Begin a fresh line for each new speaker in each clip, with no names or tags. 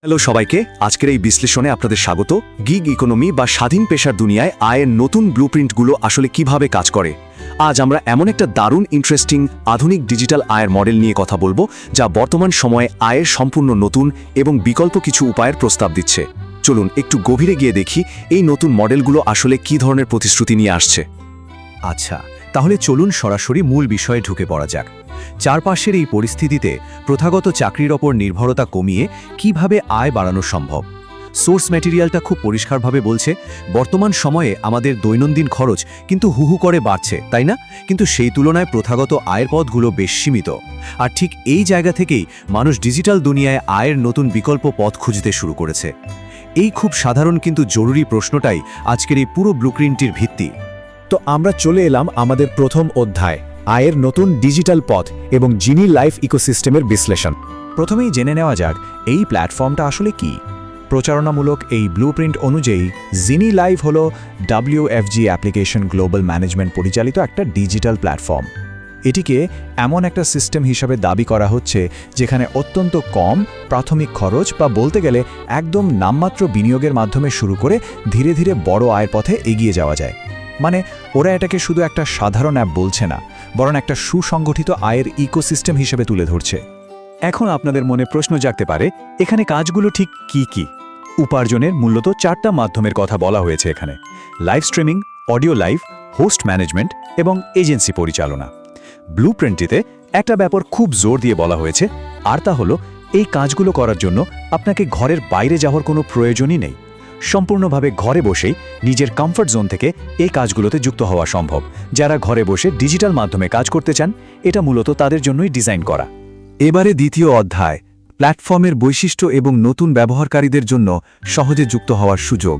Hello সবাইকে, আজকের এই বিশ্লেষণে আপনাদের স্বাগত। গিগ ইকোনমি বা স্বাধীন পেশার দুনিয়ায় আয়ের নতুন ব্লুপ্রিন্টগুলো আসলে কিভাবে কাজ করে। আজ আমরা এমন একটা দারুণ ইন্টারেস্টিং আধুনিক ডিজিটাল আয়ের মডেল নিয়ে কথা বলবো, যা বর্তমান সময়ে আয়ের সম্পূর্ণ নতুন এবং বিকল্প কিছু উপায়ের প্রস্তাব দিচ্ছে। চলুন একটু গভীরে গিয়ে দেখি এই নতুন মডেলগুলো আসলে কী ধরনের প্রতিশ্রুতি নিয়ে আসছে।
আচ্ছা, তাহলে চলুন সরাসরি মূল বিষয়ে ঢুকে পড়া যাক। চারপাশের এই পরিস্থিতিতে প্রথাগত চাকরির ওপর নির্ভরতা কমিয়ে কিভাবে আয় বাড়ানো সম্ভব। সোর্স ম্যাটেরিয়ালটা খুব পরিষ্কারভাবে বলছে, বর্তমান সময়ে আমাদের দৈনন্দিন খরচ কিন্তু হুহু করে বাড়ছে, তাই না? কিন্তু সেই তুলনায় প্রথাগত আয়ের পথগুলো বেশ সীমিত। আর ঠিক এই জায়গা থেকেই মানুষ ডিজিটাল দুনিয়ায় আয়ের নতুন বিকল্প পথ খুঁজতে শুরু করেছে। এই খুব সাধারণ কিন্তু জরুরি প্রশ্নটাই আজকের এই পুরো ব্লুপ্রিন্টটির ভিত্তি।
তো আমরা চলে এলাম আমাদের প্রথম অধ্যায়, আয়ের নতুন ডিজিটাল পথ এবং জিনি লাইফ ইকোসিস্টেমের বিশ্লেষণ।
প্রথমেই জেনে নেওয়া যাক এই প্ল্যাটফর্মটা আসলে কি। প্রচারণামূলক এই ব্লুপ্রিন্ট অনুযায়ী জিনি লাইভ হল WFG অ্যাপ্লিকেশন গ্লোবাল ম্যানেজমেন্ট পরিচালিত একটা ডিজিটাল প্ল্যাটফর্ম। এটিকে এমন একটা সিস্টেম হিসাবে দাবি করা হচ্ছে যেখানে অত্যন্ত কম প্রাথমিক খরচ বা বলতে গেলে একদম নামমাত্র বিনিয়োগের মাধ্যমে শুরু করে ধীরে ধীরে বড় আয়ের পথে এগিয়ে যাওয়া যায়। মানে ওরা এটাকে শুধু একটা সাধারণ অ্যাপ বলছে না, বরং একটা সুসংগঠিত আয়ের ইকোসিস্টেম হিসেবে তুলে ধরছে।
এখন আপনাদের মনে প্রশ্ন জাগতে পারে, এখানে কাজগুলো ঠিক কি কি? উপার্জনের মূলত 4টা মাধ্যমের কথা বলা হয়েছে এখানে: live streaming, audio live, host management এবং এজেন্সি পরিচালনা। ব্লুপ্রিন্টটিতে একটা ব্যাপার খুব জোর দিয়ে বলা হয়েছে, আর তা হলো এই কাজগুলো করার জন্য আপনাকে ঘরের বাইরে যাওয়ার কোনো প্রয়োজনই নেই। সম্পূর্ণভাবে ঘরে বসেই নিজের কমফর্ট জোন থেকে এই কাজগুলোতে যুক্ত হওয়া সম্ভব। যারা ঘরে বসে ডিজিটাল মাধ্যমে কাজ করতে চান, এটা মূলত তাদের জন্যই ডিজাইন করা।
এবারে দ্বিতীয় অধ্যায়, প্ল্যাটফর্মের বৈশিষ্ট্য এবং নতুন ব্যবহারকারীদের জন্য সহজে যুক্ত হওয়ার সুযোগ।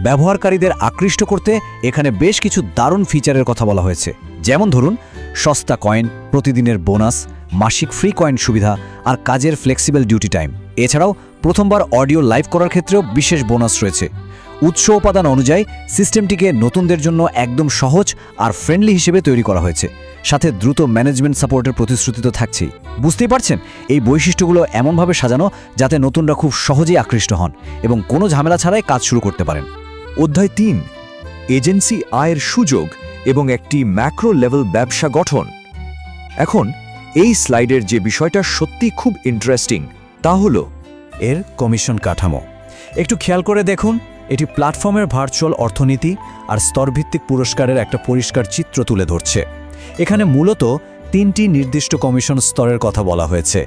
ব্যবহারকারীদের আকৃষ্ট করতে এখানে বেশ কিছু দারুণ ফিচারের কথা বলা হয়েছে। যেমন ধরুন, সস্তা কয়েন, প্রতিদিনের বোনাস, মাসিক ফ্রি কয়েন সুবিধা আর কাজের ফ্লেক্সিবল ডিউটি টাইম। এছাড়াও প্রথমবার অডিও লাইভ করার ক্ষেত্রেও বিশেষ বোনাস রয়েছে। উৎস উপাদান অনুযায়ী সিস্টেমটিকে নতুনদের জন্য একদম সহজ আর ফ্রেন্ডলি হিসেবে তৈরি করা হয়েছে। সাথে দ্রুত ম্যানেজমেন্ট সাপোর্টের প্রতিশ্রুতি তো থাকছেই। বুঝতেই পারছেন, এই বৈশিষ্ট্যগুলো এমনভাবে সাজানো যাতে নতুনরা খুব সহজেই আকৃষ্ট হন এবং কোনো ঝামেলা ছাড়াই কাজ শুরু করতে পারেন।
অধ্যায় 3, এজেন্সি আয়ের সুযোগ এবং একটি ম্যাক্রো লেভেল ব্যবসা গঠন। এখন এই স্লাইডের যে বিষয়টা সত্যি খুব ইন্টারেস্টিং, তা হলো
এর কমিশন কাঠামো। একটু খেয়াল করে দেখুন, এটি প্ল্যাটফর্মের ভার্চুয়াল অর্থনীতি আর স্তরভিত্তিক পুরস্কারের একটা পরিষ্কার চিত্র তুলে ধরছে। এখানে মূলত 3টি নির্দিষ্ট কমিশন স্তরের কথা বলা হয়েছে।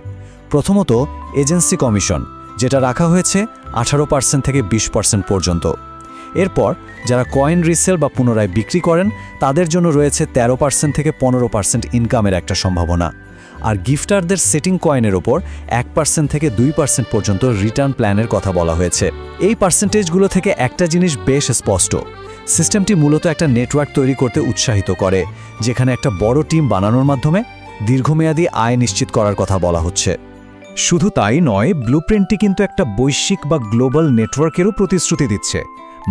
প্রথমত এজেন্সি কমিশন, যেটা রাখা হয়েছে 18% থেকে 20% পর্যন্ত। এরপর যারা কয়েন রিসেল বা পুনরায় বিক্রি করেন, তাদের জন্য রয়েছে 13% থেকে 15% ইনকামের একটা সম্ভাবনা। আর গিফটারদের সেটিং কয়েনের ওপর 1% থেকে 2% পর্যন্ত রিটার্ন প্ল্যানের কথা বলা হয়েছে। এই পার্সেন্টেজগুলো থেকে একটা জিনিস বেশ স্পষ্ট, সিস্টেমটি মূলত একটা নেটওয়ার্ক তৈরি করতে উৎসাহিত করে, যেখানে একটা বড় টিম বানানোর মাধ্যমে দীর্ঘমেয়াদী আয় নিশ্চিত করার কথা বলা হচ্ছে। শুধু তাই নয়, ব্লুপ্রিন্টটি কিন্তু একটা বৈশ্বিক বা গ্লোবাল নেটওয়ার্কেরও প্রতিশ্রুতি দিচ্ছে।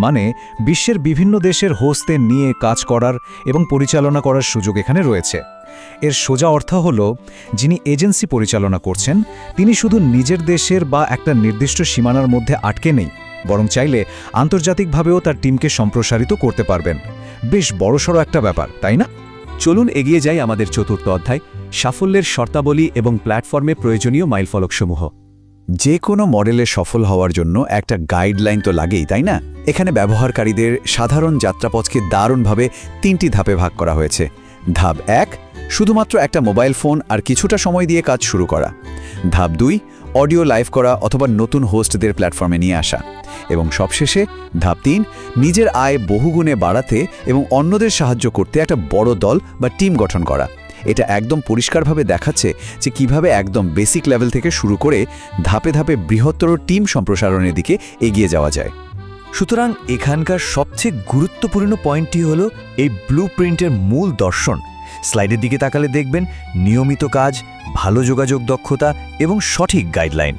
মানে বিশ্বের বিভিন্ন দেশের হোস্টদের নিয়ে কাজ করার এবং পরিচালনা করার সুযোগ এখানে রয়েছে। এর সোজা অর্থ হলো, যিনি এজেন্সি পরিচালনা করছেন, তিনি শুধু নিজের দেশের বা একটা নির্দিষ্ট সীমানার মধ্যে আটকে নেই, বরং চাইলে আন্তর্জাতিকভাবেও তার টিমকে সম্প্রসারিত করতে পারবেন। বেশ বড়সড় একটা ব্যাপার, তাই না?
চলুন এগিয়ে যাই আমাদের চতুর্থ অধ্যায়, সাফল্যের শর্তাবলী এবং প্ল্যাটফর্মে প্রয়োজনীয় মাইলফলকসমূহ।
যে কোনো মডেলে সফল হওয়ার জন্য একটা গাইডলাইন তো লাগেই, তাই না? এখানে ব্যবহারকারীদের সাধারণ যাত্রাপথকে দারুণভাবে 3টি ধাপে ভাগ করা হয়েছে। ধাপ 1, শুধুমাত্র একটা মোবাইল ফোন আর কিছুটা সময় দিয়ে কাজ শুরু করা। ধাপ 2, অডিও লাইভ করা অথবা নতুন হোস্টদের প্ল্যাটফর্মে নিয়ে আসা। এবং সবশেষে ধাপ 3, নিজের আয় বহুগুণে বাড়াতে এবং অন্যদের সাহায্য করতে একটা বড় দল বা টিম গঠন করা। এটা একদম পরিষ্কারভাবে দেখাচ্ছে যে কিভাবে একদম বেসিক লেভেল থেকে শুরু করে ধাপে ধাপে বৃহত্তর টিম সম্প্রসারণের দিকে এগিয়ে যাওয়া যায়।
সুতরাং এখানকার সবচেয়ে গুরুত্বপূর্ণ পয়েন্টটি হলো এই ব্লুপ্রিন্টের মূল দর্শন। স্লাইডের দিকে তাকালে দেখবেন নিয়মিত কাজ, ভালো যোগাযোগ দক্ষতা এবং সঠিক গাইডলাইন।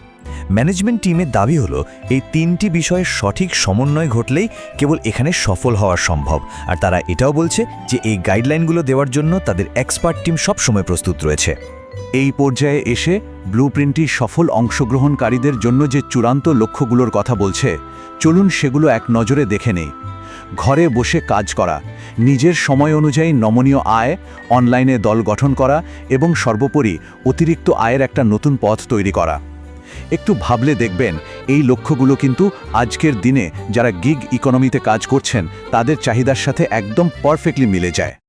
ম্যানেজমেন্ট টিমের দাবি হলো এই 3টি বিষয়ের সঠিক সমন্বয় ঘটলেই কেবল এখানে সফল হওয়া সম্ভব। আর তারা এটাও বলছে যে এই গাইডলাইনগুলো দেওয়ার জন্য তাদের এক্সপার্ট টিম সবসময় প্রস্তুত রয়েছে।
এই পর্যায়ে এসে ব্লুপ্রিন্টটি সফল অংশগ্রহণকারীদের জন্য যে চূড়ান্ত লক্ষ্যগুলোর কথা বলছে, চলুন সেগুলো এক নজরে দেখে নেই। ঘরে বসে কাজ করা, নিজের সময় অনুযায়ী নমনীয় আয়, অনলাইনে দল গঠন করা এবং সর্বোপরি অতিরিক্ত আয়ের একটা নতুন পথ তৈরি করা। একটু ভাবলে দেখবেন এই লক্ষ্যগুলো কিন্তু আজকের দিনে যারা গিগ ইকোনমিতে কাজ করছেন তাদের চাহিদার সাথে একদম পারফেক্টলি মিলে যায়।